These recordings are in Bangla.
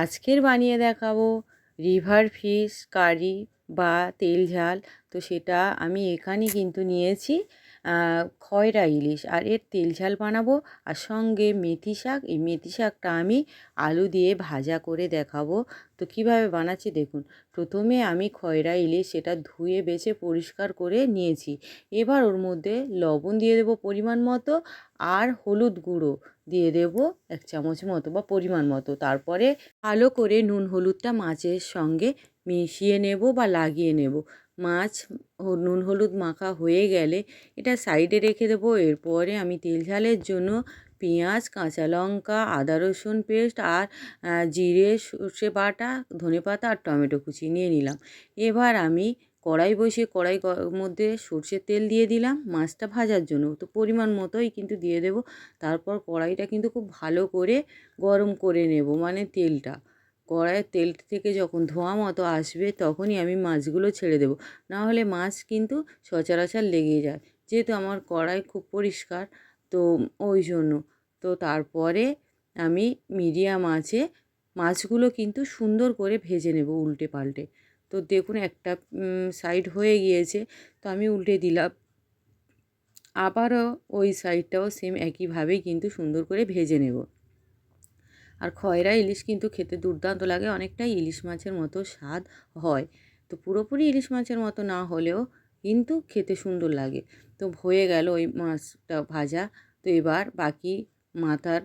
আজকের বানিয়ে দেখাবো রিভার ফিশ কারি বা তেল ঝাল। তো সেটা আমি এখানে কিন্তু নিয়েছি খয়রা ইলিশ, আর এর তেল ঝাল বানাবো। আর সঙ্গে মেথি শাক, এই মেথি শাকটা আমি আলু দিয়ে ভাজা করে দেখাবো। তো কিভাবে বানাচ্ছি দেখুন। প্রথমে আমি খয়রা ইলিশ সেটা ধুয়ে বেছে পরিষ্কার করে নিয়েছি। এবার ওর মধ্যে লবণ দিয়ে দেবো পরিমাণ মতো, আর হলুদ গুঁড়ো দিয়ে দেব 1 চামচ মতো বা পরিমাণ মতো। তারপরে ভালো করে নুন হলুদটা মাছের সঙ্গে মিশিয়ে নেব বা লাগিয়ে নেব। মাছ নুন হলুদ মাখা হয়ে গেলে এটা সাইডে রেখে দেবো। এরপরে আমি তেল ঝালের জন্য পেঁয়াজ, কাঁচা লঙ্কা, আদা রসুন পেস্ট আর জিরে, সর্ষে বাটা, ধনেপাতা আর টমেটো কুচি নিয়ে নিলাম। এবার আমি কড়াই বসিয়ে মধ্যে সর্ষের তেল দিয়ে দিলাম মাছটা ভাজার জন্য। তো পরিমাণ মতোই কিন্তু দিয়ে দেব। তারপর কড়াইটা কিন্তু খুব ভালো করে গরম করে নেব, মানে তেলটা। কড়াইয়ের তেল থেকে যখন ধোঁয়া মতো আসবে তখনই আমি মাছগুলো ছেড়ে দেব, না হলে মাছ কিন্তু সচরাচর লেগে যায়। যেহেতু আমার কড়াই খুব পরিষ্কার, তো ওই জন্য। তো তারপরে আমি মিডিয়াম আঁচে মাছগুলো কিন্তু সুন্দর করে ভেজে নেব উল্টে পাল্টে। তো দেখুন একটা সাইড হয়ে গিয়েছে, তো আমি উল্টে দিলাম। আবারও ওই সাইডটাও সেম একইভাবেই কিন্তু সুন্দর করে ভেজে নেব। আর খয়রা ইলিশ কিন্তু খেতে দুর্দান্ত লাগে, অনেকটাই ইলিশ মাছের মতো স্বাদ হয়। তো পুরোপুরি ইলিশ মাছের মতো না হলেও কিন্তু খেতে সুন্দর লাগে। তো হয়ে গেল ওই মাছটা ভাজা। তো এবার বাকি মাথার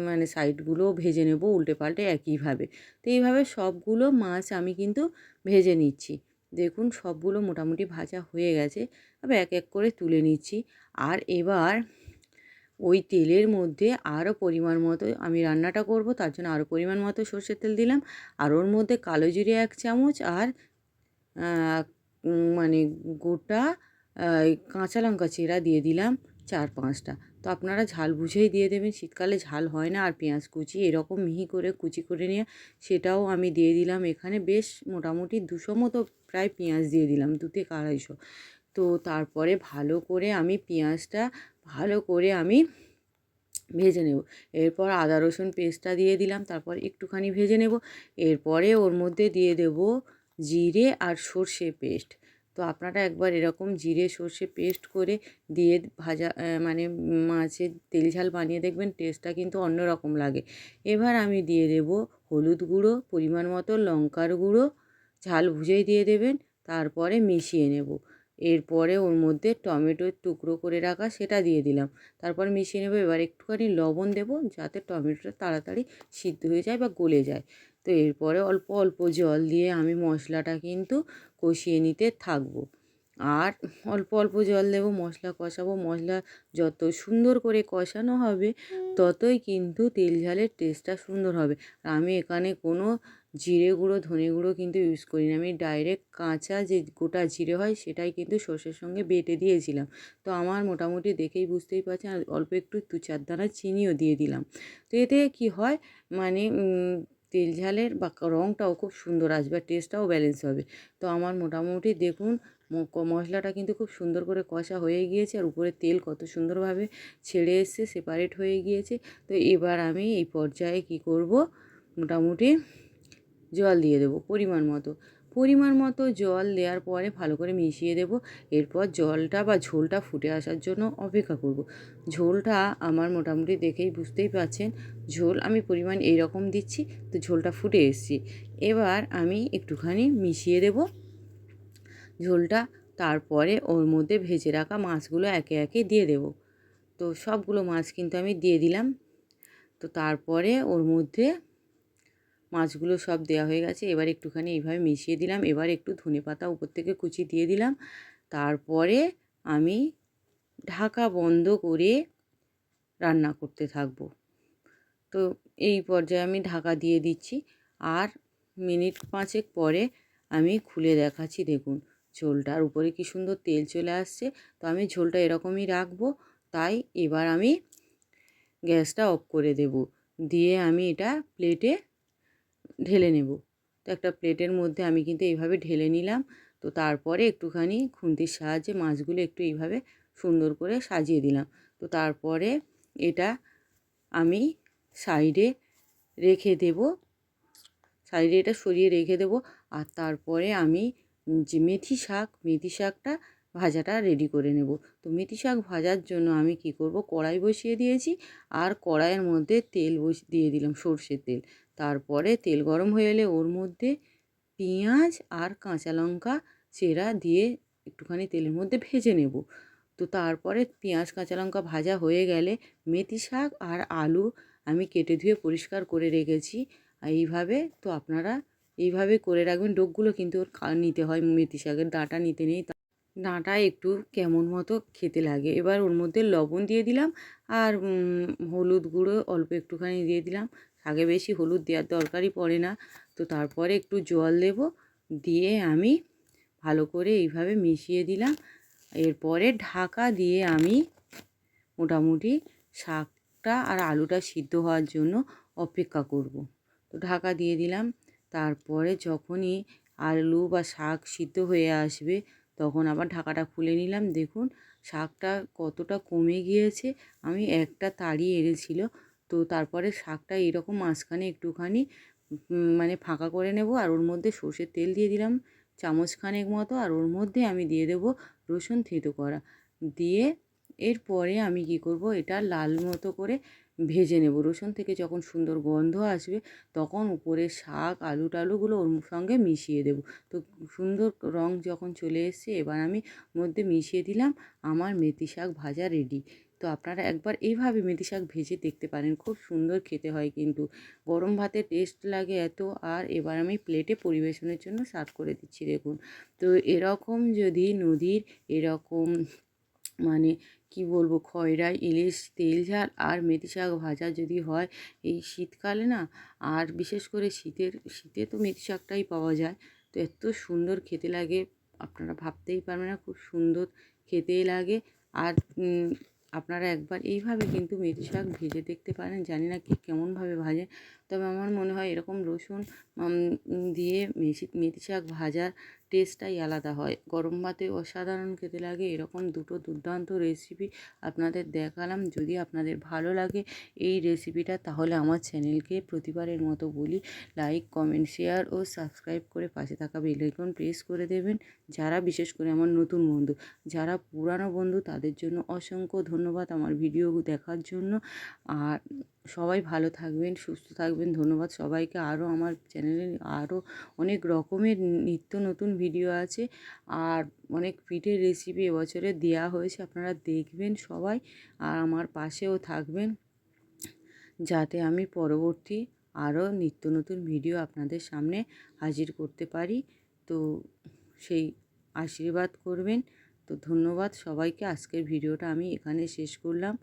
মানে সাইডগুলোও ভেজে নেব উল্টে পাল্টে একইভাবে। তো এইভাবে সবগুলো মাছ আমি কিন্তু ভেজে নিচ্ছি। দেখুন সবগুলো মোটামুটি ভাজা হয়ে গেছে। আবার এক এক করে তুলে নিচ্ছি। আর এবার ওই তেলের মধ্যে আরও পরিমাণ মতো আমি রান্নাটা করব, তার জন্য আরও পরিমাণ মতো সর্ষের তেল দিলাম। আর ওর মধ্যে কালো জিরে 1 চামচ আর মানে গোটা কাঁচা লঙ্কা চেরা দিয়ে দিলাম 4-5টা। তো আপনারা ঝাল বুঝেই দিয়ে দেবেন, শীতকালে ঝাল হয় না। আর পেঁয়াজ কুচি এরকম মিহি করে কুচি করে নিয়ে সেটাও আমি দিয়ে দিলাম এখানে। বেশ মোটামুটি 200 মতো প্রায় পেঁয়াজ দিয়ে দিলাম, 2 থেকে 250। তো তারপরে ভালো করে আমি পেঁয়াজটা ভালো করে আমি ভেজে নেব। এরপর আদা রসুন পেস্টটা দিয়ে দিলাম, তারপর একটুখানি ভেজে নেব। এরপরে ওর মধ্যে দিয়ে দেব জিরে আর সর্ষে পেস্ট। তো আপনারা একবার এরকম জিরে সর্ষে পেস্ট করে দিয়ে ভাজা মানে মাছের তেল ঝাল বানিয়ে দেখবেন, টেস্টটা কিন্তু অন্যরকম লাগে। এবার আমি দিয়ে দেব হলুদ গুঁড়ো পরিমাণ মতো, লঙ্কার গুঁড়ো ঝাল বুঝেই দিয়ে দেবেন। তারপরে মিশিয়ে নেব। এরপরে ওর মধ্যে টমেটোর টুকরো করে রাখা সেটা দিয়ে দিলাম। তারপর মিশিয়ে নেব। এবার একটুখানি লবণ দেব যাতে টমেটোটা তাড়াতাড়ি সিদ্ধ হয়ে যায় বা গলে যায়। তো এরপরে অল্প অল্প জল দিয়ে আমি মশলাটা কিন্তু কষিয়ে নিতে থাকবো। আর অল্প অল্প জল দেব, মশলা কষাবো। মশলা যত সুন্দর করে কষানো হবে ততই কিন্তু তেল ঝালের টেস্টটা সুন্দর হবে। আর আমি এখানে কোনো জিরে গুঁড়ো ধনে গুঁড়ো কিন্তু ইউজ করি না। আমি ডাইরেক্ট কাঁচা যে গোটা জিরে হয় সেটাই কিন্তু সর্ষের সঙ্গে বেটে দিয়েছিলাম। তো আমার মোটামুটি দেখেই বুঝতেই পারছেন, আর অল্প একটু 2-4 দানা চিনিও দিয়ে দিলাম। তো এতে কি হয়, মানে তেল ঝালের বা রঙটাও খুব সুন্দর আসবে আর টেস্টটাও ব্যালেন্স হবে। তো আমার মোটামুটি দেখুন মশলাটা কিন্তু খুব সুন্দর করে কষা হয়ে গিয়েছে, আর উপরে তেল কত সুন্দরভাবে ছেড়ে এসছে, সেপারেট হয়ে গিয়েছে। তো এবার আমি এই পর্যায়ে কি করব, মোটামুটি জল দিয়ে দেবো পরিমাণ মতো। পরিমাণ মতো জল দেওয়ার পরে ভালো করে মিশিয়ে দেব। এরপর জলটা বা ঝোলটা ফুটে আসার জন্য অপেক্ষা করব। ঝোলটা আমার মোটামুটি দেখেই বুঝতেই পারছেন, ঝোল আমি পরিমাণ এইরকম দিচ্ছি। তো ঝোলটা ফুটে এসেছে। এবার আমি একটুখানি মিশিয়ে দেব ঝোলটা। তারপরে ওর মধ্যে ভেজে রাখা মাছগুলো একে একে দিয়ে দেব। তো সবগুলো মাছ কিন্তু আমি দিয়ে দিলাম। তো তারপরে ওর মধ্যে মাছগুলো সব দেওয়া হয়ে গেছে। এবার একটুখানি এইভাবে মিশিয়ে দিলাম। এবার একটু ধনেপাতা উপর থেকে কুচি দিয়ে দিলাম। তারপরে আমি ঢাকা বন্ধ করে রান্না করতে থাকবো। তো এই পর্যায়ে আমি ঢাকা দিয়ে দিচ্ছি। আর মিনিট 5 পরে আমি খুলে দেখাচ্ছি। দেখুন ঝোলটার উপরে কি সুন্দর তেল চলে আসছে। তো আমি ঝোলটা এরকমই রাখবো। তাই এবার আমি গ্যাসটা অফ করে দেব। দিয়ে আমি এটা প্লেটে ঢেলে নেব। তো একটা প্লেটের মধ্যে আমি কিন্তু এইভাবে ঢেলে নিলাম। তো তারপরে একটুখানি খুন্তির সাহায্যে মাছগুলো একটু এইভাবে সুন্দর করে সাজিয়ে দিলাম। তো তারপরে এটা আমি সাইডে রেখে দেব সাইডে এটা সরিয়ে রেখে দেবো। আর তারপরে আমি যে মেথি শাকটা ভাজাটা রেডি করে নেব। তো মেথি শাক ভাজার জন্য আমি কি করব, কড়াই বসিয়ে দিয়েছি আর কড়াইয়ের মধ্যে তেল দিয়ে দিলাম, সর্ষের তেল। তারপরে তেল গরম হয়ে এলে ওর মধ্যে পেঁয়াজ আর কাঁচা লঙ্কা চেরা দিয়ে একটুখানি তেলের মধ্যে ভেজে নেব। তো তারপরে পেঁয়াজ কাঁচা লঙ্কা ভাজা হয়ে গেলে মেথি শাক আর আলু আমি কেটে ধুয়ে পরিষ্কার করে রেখেছি। এইভাবে তো আপনারা এইভাবে করে রাখবেন। ডোকগুলো কিন্তু ওর নিতে হয়, মেথি শাকের ডাঁটা নিতে নেই। ডাঁটা একটু কেমন মতো খেতে লাগে। এবার ওর মধ্যে লবণ দিয়ে দিলাম আর হলুদ গুঁড়ো অল্প একটুখানি দিয়ে দিলাম। শাকে বেশি হলুদ দেওয়ার দরকারই পড়ে না। তো তারপরে একটু জল দেব, দিয়ে আমি ভালো করে এইভাবে মিশিয়ে দিলাম। এরপরে ঢাকা দিয়ে আমি মোটামুটি শাকটা আর আলুটা সিদ্ধ হওয়ার জন্য অপেক্ষা করব। তো ঢাকা দিয়ে দিলাম। তারপরে যখনই আলু বা শাক সিদ্ধ হয়ে আসবে তখন আবার ঢাকাটা খুলে নিলাম। দেখুন শাকটা কতটা কমে গিয়েছে। আমি একটা তাড়ি এনেছিল। তো তারপরে শাকটা এরকম মাঝখানে একটুখানি মানে ফাঁকা করে নেব আর ওর মধ্যে সর্ষের তেল দিয়ে দিলাম চামচখানেক মতো। আর ওর মধ্যে আমি দিয়ে দেব রসুন থেঁতো করা। দিয়ে এরপরে আমি কি করব, এটা লাল মতো করে ভেজে নেব। রসুন থেকে যখন সুন্দর গন্ধ আসবে তখন উপরে শাক আলু টালুগুলো ওর সঙ্গে মিশিয়ে দেব। তো সুন্দর রং যখন চলে এসছে এবার আমি মধ্যে মিশিয়ে দিলাম আমার মেথি শাক ভাজা রেডি। তো আপনারা একবার এইভাবে মেথি শাক ভেজে দেখতে পারেন, খুব সুন্দর খেতে হয় কিন্তু, গরম ভাতে টেস্ট লাগে এত। আর এবার আমি প্লেটে পরিবেশনের জন্য সার্ভ করে দিচ্ছি। দেখুন, তো এরকম যদি নদীর এরকম মানে কি বলবো, খয়রা ইলিশ তেল ঝাল আর মেথি শাক ভাজা যদি হয় এই শীতকালে না, আর বিশেষ করে শীতে তো মেথি শাকটাই পাওয়া যায়। তো এত সুন্দর খেতে লাগে আপনারা ভাবতেই পারবেন না, খুব সুন্দর খেতেই লাগে। আর আপনারা একবার এইভাবে কিন্তু মেথি শাক ভেজে দেখতে পারেন। জানি না কেমনভাবে ভাজে, তবে আমার মনে হয় এরকম রসুন দিয়ে মেথি শাক ভাজার টেস্টটাই আলাদা হয়। গরম ভাতে অসাধারণ খেতে লাগে। এরকম দুটো দুর্দান্ত রেসিপি আপনাদের দেখালাম। যদি আপনাদের ভালো লাগে এই রেসিপিটা তাহলে আমার চ্যানেলকে প্রতিবারের মতো বলি লাইক কমেন্ট শেয়ার ও সাবস্ক্রাইব করে পাশে থাকা বেল আইকন প্রেস করে দেবেন। যারা বিশেষ করে আমার নতুন বন্ধু, যারা পুরানো বন্ধু তাদের জন্য অসংখ্য ধন্যবাদ আমার ভিডিও দেখার জন্য। আর সবাই ভালো থাকবেন, সুস্থ থাকবেন। ধন্যবাদ সবাইকে। আরও আমার চ্যানেলে আরও অনেক রকমের নিত্য নতুন ভিডিও আছে আর অনেক পিঠের রেসিপি এবছরে দেওয়া হয়েছে, আপনারা দেখবেন সবাই আর আমার পাশেও থাকবেন, যাতে আমি পরবর্তী আরও নিত্য নতুন ভিডিও আপনাদের সামনে হাজির করতে পারি। তো সেই আশীর্বাদ করবেন। তো ধন্যবাদ সবাইকে। আজকের ভিডিওটা আমি এখানে শেষ করলাম।